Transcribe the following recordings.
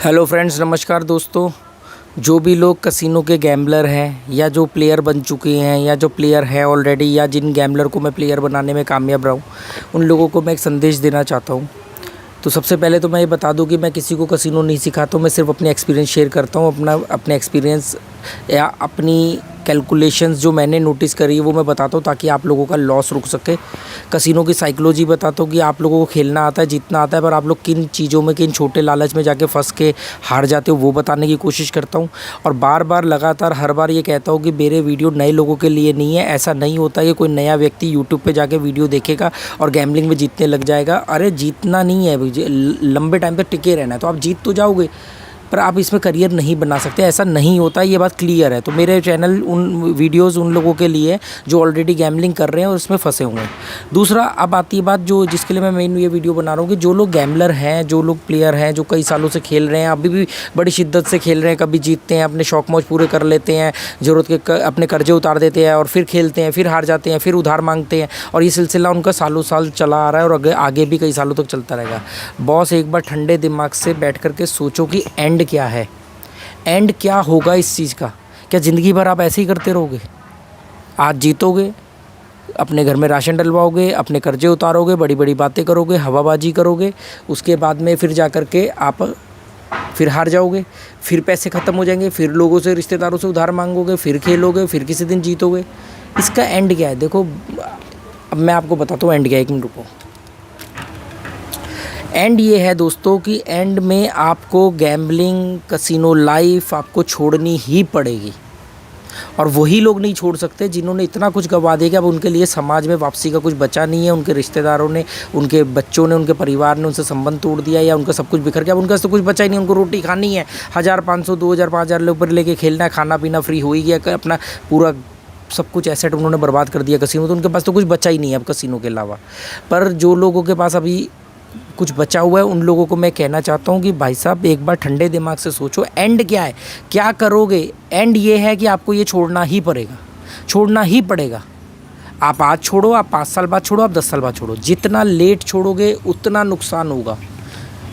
Hello friends, नमस्कार दोस्तों। जो भी लोग कसिनो के गैम्बलर हैं या जो प्लेयर बन चुके हैं या जो प्लेयर हैं ऑलरेडी या जिन गैम्बलर को मैं प्लेयर बनाने में कामयाब रहा हूँ, उन लोगों को मैं एक संदेश देना चाहता हूँ। तो सबसे पहले तो मैं ये बता दूं कि मैं किसी को कसिनो नहीं सिखाता हूँ। मैं सिर्फ अपने एक्सपीरियंस शेयर करता हूँ। अपने एक्सपीरियंस या अपनी कैलकुलेशंस जो मैंने नोटिस करी है वो मैं बताता हूँ, ताकि आप लोगों का लॉस रुक सके। कसिनो की साइकोलॉजी बताता हूँ कि आप लोगों को खेलना आता है, जीतना आता है, पर आप लोग किन चीज़ों में, किन छोटे लालच में जाके फंस के हार जाते हो, वो बताने की कोशिश करता हूँ। और बार बार लगातार हर बार ये कहता हूँ कि मेरे वीडियो नए लोगों के लिए नहीं है। ऐसा नहीं होता कि कोई नया व्यक्ति यूट्यूब पे जाके वीडियो देखेगा और गैम्बलिंग में जीतने लग जाएगा। अरे जीतना नहीं है, लंबे टाइम तक टिके रहना है। तो आप जीत तो जाओगे, पर आप इसमें करियर नहीं बना सकते। ऐसा नहीं होता, ये बात क्लियर है। तो मेरे चैनल वीडियोस उन लोगों के लिए जो ऑलरेडी गैम्बलिंग कर रहे हैं और उसमें फंसे हुए हैं। दूसरा, अब आती है बात जो जिसके लिए मैं मेन ये वीडियो बना रहा हूँ कि जो लोग गैम्बलर हैं, जो लोग प्लेयर हैं, जो कई सालों से खेल रहे हैं, अभी भी बड़ी शिद्दत से खेल रहे हैं, कभी जीतते हैं, अपने शौक मौज पूरे कर लेते हैं, ज़रूरत के अपने कर्जे उतार देते हैं और फिर खेलते हैं, फिर हार जाते हैं, फिर उधार मांगते हैं, और ये सिलसिला उनका सालों साल चला आ रहा है और आगे भी कई सालों तक चलता रहेगा। बॉस, एक बार ठंडे दिमाग से बैठ करके सोचो कि एंड क्या है, एंड क्या होगा इस चीज़ का। क्या ज़िंदगी भर आप ऐसे ही करते रहोगे? आज जीतोगे, अपने घर में राशन डलवाओगे, अपने कर्जे उतारोगे, बड़ी बड़ी बातें करोगे, हवाबाजी करोगे, उसके बाद में फिर जा कर के आप फिर हार जाओगे, फिर पैसे ख़त्म हो जाएंगे, फिर लोगों से, रिश्तेदारों से उधार मांगोगे, फिर खेलोगे, फिर किसी दिन जीतोगे। इसका एंड क्या है? देखो, अब मैं आपको बताता हूँ एंड क्या है। एक मिनट रुको। एंड ये है दोस्तों कि एंड में आपको गैम्बलिंग, कसिनो लाइफ आपको छोड़नी ही पड़ेगी। और वही लोग नहीं छोड़ सकते जिन्होंने इतना कुछ गंवा दिया कि अब उनके लिए समाज में वापसी का कुछ बचा नहीं है। उनके रिश्तेदारों ने, उनके बच्चों ने, उनके परिवार ने उनसे संबंध तोड़ दिया, या उनका सब कुछ बिखर गया। अब उनका तो कुछ बचा ही नहीं। उनको रोटी खानी है, 1000, 500, 2000, 5000 ऊपर लेके खेलना है, खाना पीना फ्री हो ही गया, अपना पूरा सब कुछ एसेट उन्होंने बर्बाद कर दिया कसिनो। तो उनके पास तो कुछ बचा ही नहीं है अब कसिनो के अलावा। पर जो लोगों के पास अभी कुछ बचा हुआ है, उन लोगों को मैं कहना चाहता हूँ कि भाई साहब, एक बार ठंडे दिमाग से सोचो एंड क्या है, क्या करोगे। एंड ये है कि आपको ये छोड़ना ही पड़ेगा, छोड़ना ही पड़ेगा। आप आज छोड़ो, आप 5 साल बाद छोड़ो, आप 10 साल बाद छोड़ो, जितना लेट छोड़ोगे उतना नुकसान होगा,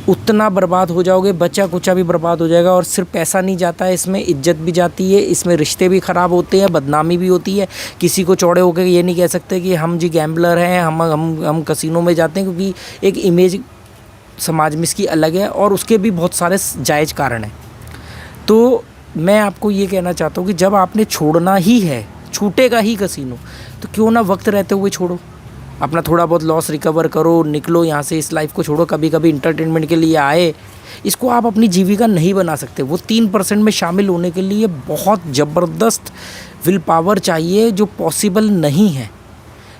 उतना बर्बाद हो जाओगे, बचा कुचा भी बर्बाद हो जाएगा। और सिर्फ पैसा नहीं जाता है इसमें, इज्जत भी जाती है, इसमें रिश्ते भी ख़राब होते हैं, बदनामी भी होती है। किसी को चौड़े होकर ये नहीं कह सकते कि हम जी गैम्बलर हैं, हम कसिनो में जाते हैं, क्योंकि एक इमेज समाज में इसकी अलग है और उसके भी बहुत सारे जायज़ कारण हैं। तो मैं आपको ये कहना चाहता हूँ कि जब आपने छोड़ना ही है, छूटेगा ही कसिनो, तो क्यों ना वक्त रहते हुए छोड़ो। अपना थोड़ा बहुत लॉस रिकवर करो, निकलो यहाँ से, इस लाइफ को छोड़ो। कभी कभी इंटरटेनमेंट के लिए आए, इसको आप अपनी जीविका नहीं बना सकते। वो 3% में शामिल होने के लिए बहुत ज़बरदस्त विल पावर चाहिए, जो पॉसिबल नहीं है।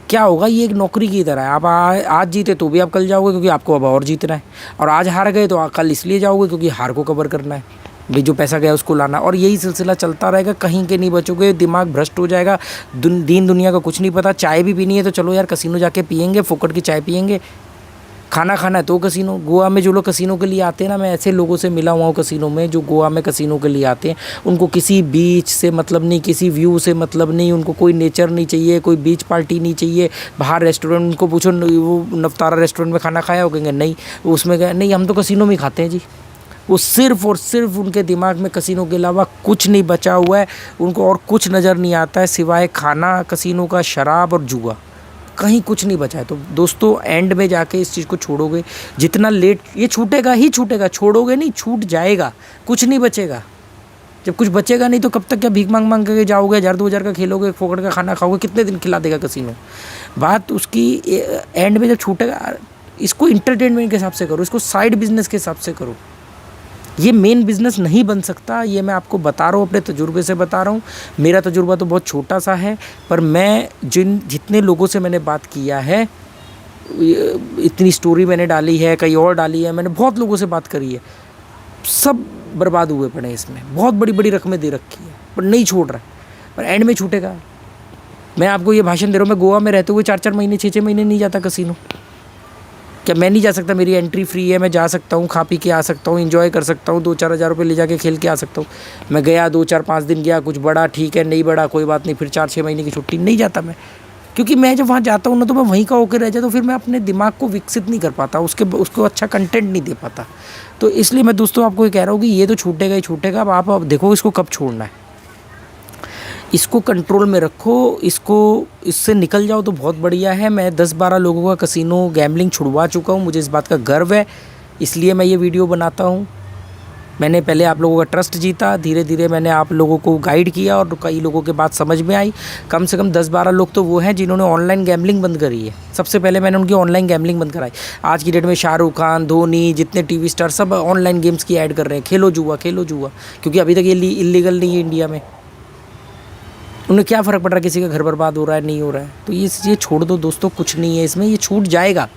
क्या होगा, ये एक नौकरी की तरह है। आप आज जीते तो भी आप कल जाओगे, क्योंकि आपको अब और जीतना है। और आज हार गए तो कल इसलिए जाओगे क्योंकि हार को कवर करना है, भाई जो पैसा गया उसको लाना। और यही सिलसिला चलता रहेगा, कहीं के नहीं बचोगे, दिमाग भ्रष्ट हो जाएगा, दीन दुनिया का कुछ नहीं पता। चाय भी पीनी है तो चलो यार कसिनो जाके पियेंगे, फोकट की चाय पियेंगे। खाना खाना है तो कसिनो। गोवा में जो लोग कसिनो के लिए आते हैं ना, मैं ऐसे लोगों से मिला हुआ हूँ कसिनो में, जो गोवा में कसिनो के लिए आते हैं। उनको किसी बीच से मतलब नहीं, किसी व्यू से मतलब नहीं, उनको कोई नेचर नहीं चाहिए, कोई बीच पार्टी नहीं चाहिए। बाहर रेस्टोरेंट, उनको पूछो वो नवतारा रेस्टोरेंट में खाना खाया हो, कहेंगे नहीं। उसमें गए, नहीं हम तो कसिनो में खाते हैं जी। वो सिर्फ़ और सिर्फ उनके दिमाग में कसिनो के अलावा कुछ नहीं बचा हुआ है। उनको और कुछ नज़र नहीं आता है सिवाय खाना, कसिनो का, शराब और जुआ। कहीं कुछ नहीं बचा है। तो दोस्तों, एंड में जाके इस चीज़ को छोड़ोगे, जितना लेट, ये छूटेगा ही छूटेगा। छोड़ोगे नहीं, छूट जाएगा, कुछ नहीं बचेगा। जब कुछ बचेगा नहीं तो कब तक क्या भीख मांग मांग के जाओगे, 1000, 2000 का खेलोगे, फोकट का खाना खाओगे, कितने दिन खिला देगा कसिनो। बात उसकी एंड में जब छूटेगा, इसको इंटरटेनमेंट के हिसाब से करो, इसको साइड बिजनेस के हिसाब से करो। ये मेन बिज़नेस नहीं बन सकता। ये मैं आपको बता रहा हूँ, अपने तजुर्बे से बता रहा हूँ। मेरा तजुर्बा तो बहुत छोटा सा है, पर मैं जितने लोगों से मैंने बात किया है, इतनी स्टोरी मैंने डाली है, कई और डाली है, मैंने बहुत लोगों से बात करी है, सब बर्बाद हुए पड़े इसमें। बहुत बड़ी बड़ी रकमें दे रखी है, पर नहीं छोड़ रहा है, पर एंड में छूटेगा। मैं आपको ये भाषण दे रहा हूँ, मैं गोवा में रहते हुए 4-4 महीने, 6-6 महीने नहीं जाता कसिनो। क्या मैं नहीं जा सकता? मेरी एंट्री फ्री है, मैं जा सकता हूँ, खा पी के आ सकता हूँ, एंजॉय कर सकता हूँ, 2-4 हज़ार रुपये ले जाके खेल के आ सकता हूँ। मैं गया 2-4-5 दिन गया, कुछ बड़ा ठीक है, नहीं बड़ा कोई बात नहीं, फिर 4-6 महीने की छुट्टी नहीं जाता मैं। क्योंकि मैं जब वहाँ जाता हूँ ना तो मैं वहीं का होकर रह जाता हूँ, फिर मैं अपने दिमाग को विकसित नहीं कर पाता, उसको अच्छा कंटेंट नहीं दे पाता। तो इसलिए मैं दोस्तों आपको ये कह रहा हूँ कि ये तो छूटेगा ही छूटेगा। अब देखो इसको कब छोड़ना है, इसको कंट्रोल में रखो, इससे निकल जाओ तो बहुत बढ़िया है। मैं 10-12 लोगों का कसिनो गैम्बलिंग छुड़वा चुका हूँ, मुझे इस बात का गर्व है, इसलिए मैं ये वीडियो बनाता हूँ। मैंने पहले आप लोगों का ट्रस्ट जीता, धीरे धीरे मैंने आप लोगों को गाइड किया और कई लोगों के बात समझ में आई। कम से कम 10-12 लोग तो वो हैं जिन्होंने ऑनलाइन गैम्बलिंग बंद करी है। सबसे पहले मैंने उनकी ऑनलाइन गैम्बलिंग बंद कराई। आज की डेट में शाहरुख खान, धोनी, जितने टीवी स्टार सब ऑनलाइन गेम्स की ऐड कर रहे हैं, खेलो जुआ, क्योंकि अभी तक ये इलीगल नहीं है इंडिया में। उन्हें क्या फ़र्क पड़ रहा है किसी का घर बर्बाद हो रहा है नहीं हो रहा है। तो ये छोड़ दो दोस्तों, कुछ नहीं है इसमें, ये छूट जाएगा।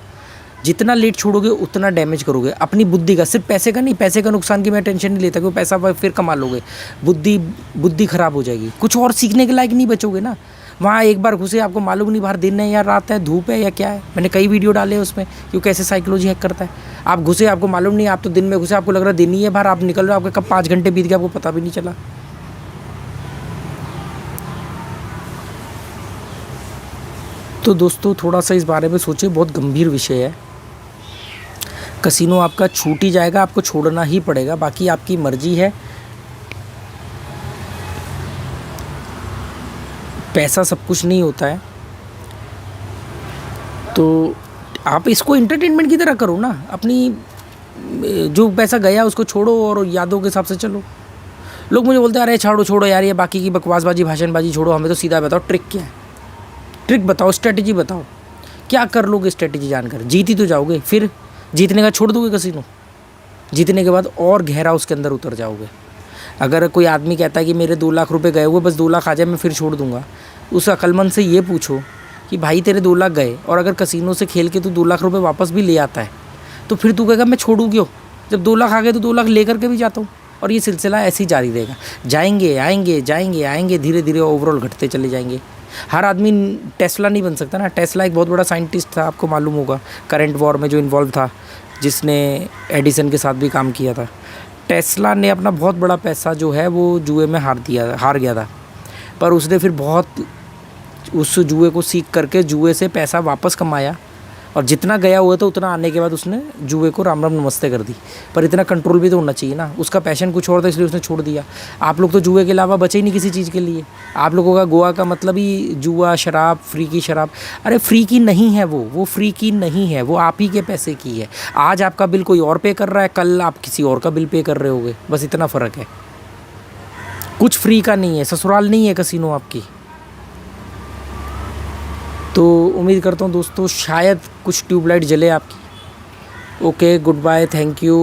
जितना लेट छोड़ोगे उतना डैमेज करोगे अपनी बुद्धि का, सिर्फ पैसे का नहीं, पैसे का नुकसान की मैं टेंशन नहीं लेता क्योंकि पैसा फिर कमा लोगे, बुद्धि खराब हो जाएगी, कुछ और सीखने के लायक नहीं बचोगे ना। वहाँ एक बार घुसे आपको मालूम नहीं बाहर दिन है या रात है, धूप है या क्या है। मैंने कई वीडियो डाले हैं उसमें कि कैसे साइकोलॉजी हैक करता है। आप घुसे, आपको मालूम नहीं, आप तो दिन में घुसे, आपको लग रहा है दिन ही है बाहर, आप निकल रहे हो, आपके कब 5 घंटे बीत गए आपको पता भी नहीं चला। तो दोस्तों थोड़ा सा इस बारे में सोचिए, बहुत गंभीर विषय है। कसिनो आपका छूट ही जाएगा, आपको छोड़ना ही पड़ेगा, बाकी आपकी मर्जी है। पैसा सब कुछ नहीं होता है, तो आप इसको एंटरटेनमेंट की तरह करो ना। अपनी जो पैसा गया उसको छोड़ो और यादों के हिसाब से चलो। लोग मुझे बोलते हैं अरे छोड़ो यार, ये बाकी की बकवासबाजी भाषणबाजी छोड़ो, हमें तो सीधा बताओ ट्रिक क्या है, ट्रिक बताओ, स्ट्रेटजी बताओ, क्या कर लोगे स्ट्रेटजी जानकर। जीत ही तो जाओगे, फिर जीतने का छोड़ दोगे कसिनो, जीतने के बाद और गहरा उसके अंदर उतर जाओगे। अगर कोई आदमी कहता है कि मेरे 2 लाख रुपए गए हुए, बस 2 लाख आ जाए मैं फिर छोड़ दूंगा, उस अक्लमंद से ये पूछो कि भाई तेरे 2 लाख गए और अगर कसिनो से खेल के तू 2 लाख रुपए वापस भी ले आता है तो फिर तू कहेगा मैं छोड़ू क्यों, जब 2 लाख आ गए तो 2 लाख लेकर के भी जाता हूँ। और ये सिलसिला ऐसे ही जारी रहेगा, जाएंगे आएंगे, धीरे धीरे ओवरऑल घटते चले जाएंगे। हर आदमी टेस्ला नहीं बन सकता ना। टेस्ला एक बहुत बड़ा साइंटिस्ट था, आपको मालूम होगा, करंट वॉर में जो इन्वॉल्व था, जिसने एडिसन के साथ भी काम किया था। टेस्ला ने अपना बहुत बड़ा पैसा जो है वो जुए में हार गया था, पर उसने फिर बहुत उस जुए को सीख करके जुए से पैसा वापस कमाया और जितना गया हुआ था उतना आने के बाद उसने जुए को राम राम नमस्ते कर दी। पर इतना कंट्रोल भी तो होना चाहिए ना, उसका पैशन कुछ और था इसलिए उसने छोड़ दिया। आप लोग तो जुए के अलावा बचे ही नहीं किसी चीज़ के लिए। आप लोगों का गोवा का मतलब ही जुआ, शराब, फ्री की शराब। अरे फ्री की नहीं है वो फ्री की नहीं है, वो आप ही के पैसे की है। आज आपका बिल कोई और पे कर रहा है, कल आप किसी और का बिल पे कर रहे होगे, बस इतना फ़र्क है। कुछ फ्री का नहीं है, ससुराल नहीं है कसिनो आपकी। तो उम्मीद करता हूँ दोस्तों शायद कुछ ट्यूबलाइट जले आपकी। Okay, goodbye, thank you.